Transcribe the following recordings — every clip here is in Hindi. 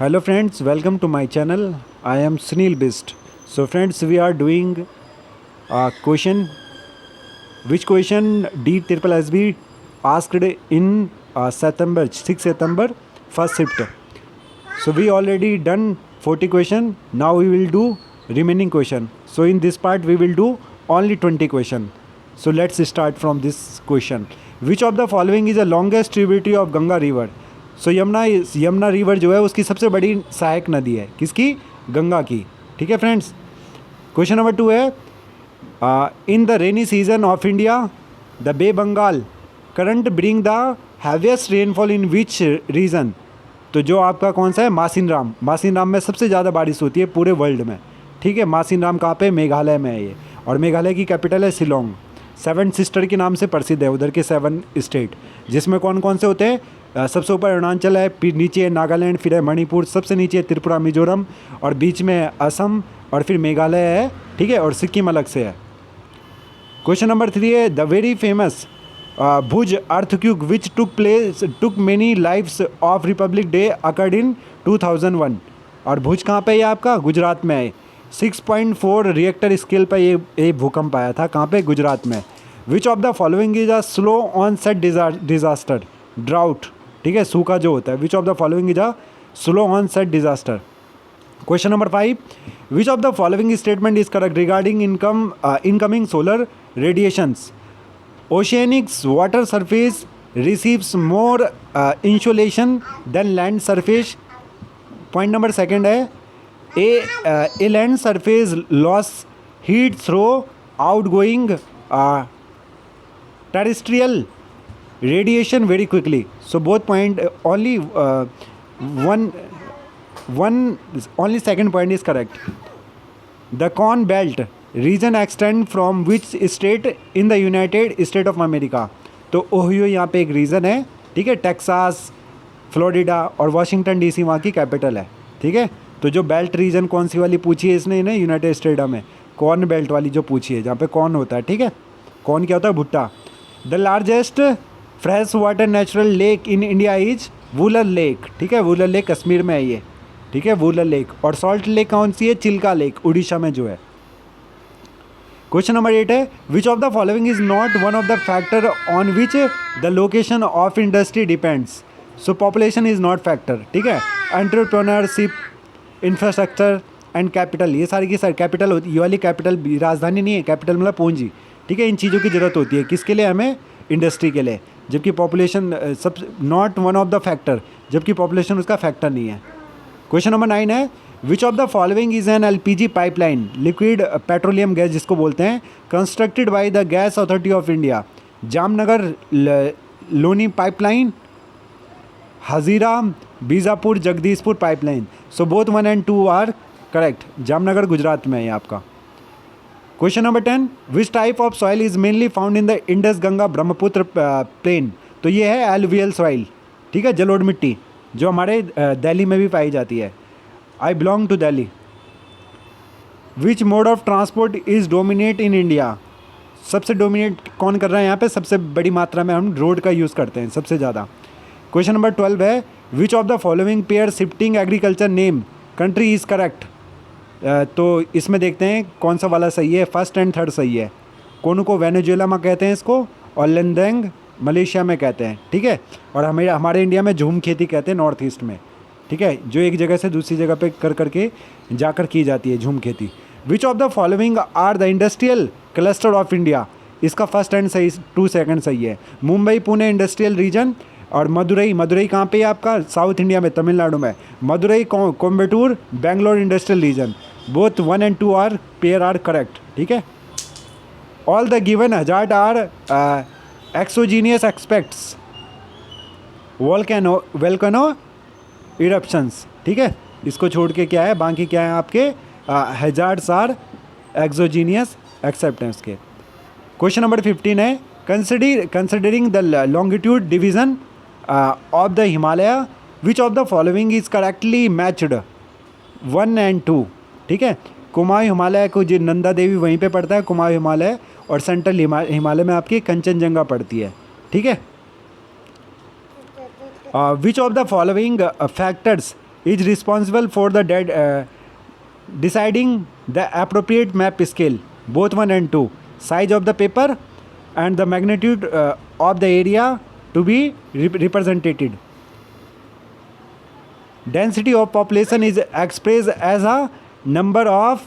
Hello friends, welcome to my channel. I am Sunil Bist. So friends, we are doing a question. Which question D triple SB asked in September 6 September first shift. So we already done 40 question. Now we will do remaining question. So in this part we will do only 20 question. So let's start from this question. Which of the following is the longest tributary of Ganga river? So Yamuna river जो है उसकी सबसे बड़ी सहायक नदी है किसकी? गंगा की. ठीक है फ्रेंड्स. क्वेश्चन नंबर 2 है in the rainy season of India the bay Bengal current bring the heaviest rainfall in which region. तो जो आपका कौन सा है? मासिन राम में सबसे ज़्यादा बारिश होती है पूरे वर्ल्ड में. ठीक है. मासिन राम कहाँ पे? मेघालय में है ये. और मेघालय की कैपिटल है शिलोंग. 7 सिस्टर के नाम से प्रसिद्ध है उधर के 7 स्टेट, जिसमें कौन कौन से होते हैं? सबसे ऊपर अरुणाचल है, फिर नीचे है नागालैंड, फिर है मणिपुर, सबसे नीचे है त्रिपुरा मिजोरम, और बीच में है असम, और फिर मेघालय है. ठीक है. और सिक्किम अलग से है. क्वेश्चन नंबर 3 है the very famous Bhuj earthquake which took many lives of Republic day occurred in 2001. और भुज कहाँ पे है? आपका गुजरात में है. 6.4 रिएक्टर स्केल पर ये भूकंप आया था. कहाँ पे? गुजरात में. Which of the following is a slow onset disaster? Drought. ठीक है. सूखा जो होता है. Which of the following is a slow onset disaster? Question number 5 which of the following statement is correct regarding incoming solar radiations? Oceanics water surface receives more insulation than land surface. Point number 2 है a land surface loss heat through outgoing terrestrial radiation very quickly. So both point only only second point is correct. The corn belt region extend from which state in the United States of America? तो ओहियो यहाँ पे एक रीजन है. ठीक है. टेक्सास, फ्लोरिडा और वाशिंगटन डीसी वहाँ की कैपिटल है. ठीक है. तो जो बेल्ट रीजन कौन सी वाली पूछी है इसने इन्हें? यूनाइटेड स्टेट में कॉर्न बेल्ट वाली जो पूछी है, जहाँ पे कॉर्न होता है. ठीक है. कॉर्न क्या होता है? भुट्टा. The largest fresh water natural lake in India is Wular lake. ठीक है. वुलर लेक कश्मीर में है ये. ठीक है. वुलर लेक. और सॉल्ट लेक कौन सी है? चिल्का लेक, उड़ीसा में जो है. क्वेश्चन नंबर 8 है which of the following is not one of the factor on which the location of industry depends? So population is not factor. ठीक है. एंटरप्रेन्योरशिप, इंफ्रास्ट्रक्चर एंड कैपिटल, ये सारी की सारी कैपिटल होती है. ये वाली कैपिटल राजधानी नहीं है. कैपिटल मतलब पूंजी. ठीक है. इन चीज़ों की ज़रूरत होती है. किसके लिए? हमें इंडस्ट्री के लिए. जबकि पॉपुलेशन सब not one of the factor, जबकि पॉपुलेशन उसका फैक्टर नहीं है. क्वेश्चन नंबर 9 है which of the following is an LPG pipeline liquid petroleum gas जिसको बोलते हैं constructed by the gas authority of India? Jamnagar Loni pipeline, Hazira Bijapur Jagdishpur pipeline. So both 1 and 2 are correct. Jamnagar Gujarat में है आपका. Question number 10 which type of soil is mainly found in the Indus Ganga Brahmaputra plain? तो ये है एलुवियल सॉइल. ठीक है. जलोढ़ मिट्टी जो हमारे दिल्ली में भी पाई जाती है. I belong to Delhi. Which mode of transport is dominate in India? सबसे डोमिनेट कौन कर रहा है यहाँ पे? सबसे बड़ी मात्रा में हम रोड का यूज़ करते हैं सबसे ज़्यादा. क्वेश्चन नंबर 12 है which of the following pair shifting agriculture name country is correct? तो इसमें देखते हैं कौन सा वाला सही है. फर्स्ट एंड थर्ड सही है. कोनू को वेनेजुएला में कहते हैं इसको, और लेंदेंग मलेशिया में कहते हैं. ठीक है. और हमारे इंडिया में झूम खेती कहते हैं नॉर्थ ईस्ट में. ठीक है. जो एक जगह से दूसरी जगह पे करके जाकर की जाती है झूम खेती. Which of the following are the industrial cluster of India? इसका फर्स्ट एंड सही, 2 सेकंड सही है. मुंबई पुणे इंडस्ट्रियल रीजन, और मदुरई कहाँ पे है आपका? साउथ इंडिया में, तमिलनाडु में. Madurai Coimbatore Bangalore industrial region. Both 1 and 2 are pair are correct. ठीक है. All the given hazard are exogenous expects volcano eruptions. ठीक है. इसको छोड़ के क्या है? बाकी क्या है आपके? हजार्ड्स आर एक्सोजीनियस एक्सेप्टेंस के. क्वेश्चन नंबर 15 है considering the longitude division of the Himalaya which of the following is correctly matched? 1 and 2. ठीक है. कुमाऊं हिमालय को जो नंदा देवी वहीं पे पड़ता है कुमाऊं हिमालय, और सेंट्रल हिमालय में आपकी कंचनजंगा पड़ती है. ठीक है. Which of the following factors is responsible for the deciding the appropriate map scale, both 1 and 2, size of the paper and the magnitude of the area to be represented. Density of population is expressed as a number of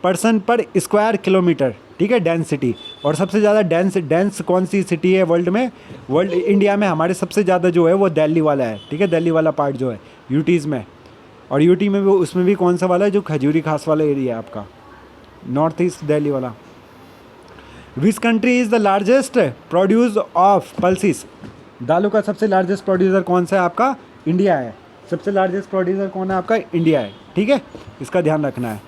person per square kilometre, ठीक है, डेंसिटी। और सबसे ज़्यादा डेंस कौन सी सिटी है वर्ल्ड में? इंडिया में हमारे सबसे ज़्यादा जो है वो दिल्ली वाला है, ठीक है, दिल्ली वाला पार्ट जो है यूटीज़ में। और यूटी में भी, उसमें भी कौन सा वाला है? जो खजूरी खास वाला एरिया है आपका, नॉर्थ ईस्ट दिल्ली वाला। Which country is the largest produce of pulses? दालों का सबसे लार्जेस्ट प्रोड्यूसर कौन सा है आपका? इंडिया है। सबसे लार्जेस्ट प्रोड्यूसर कौन है आपका? इंडिया है, ठीक है, इसका ध्यान रखना है।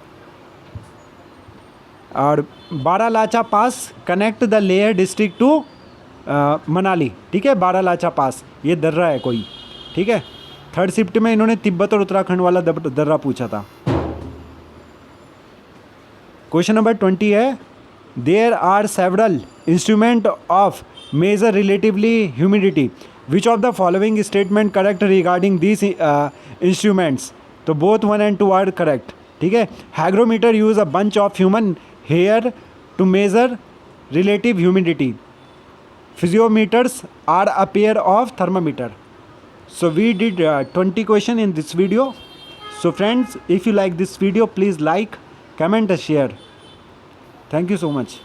और Baralacha pass connect the Leh district to Manali, ठीक है, बारालाचा पास ये दर्रा है कोई, ठीक है। थर्ड शिफ्ट में इन्होंने तिब्बत और उत्तराखंड वाला दर्रा पूछा था। क्वेश्चन नंबर 20 है, there are several instrument of measure relatively humidity, which of the following statement correct regarding this instruments? तो बोथ 1 and 2 आर करेक्ट, ठीक है। Hygrometer use a bunch of human hair to measure relative humidity. Physiometers are a pair of thermometer. So we did 20 question in this video. So friends, if you like this video, please like, comment and share. Thank you so much.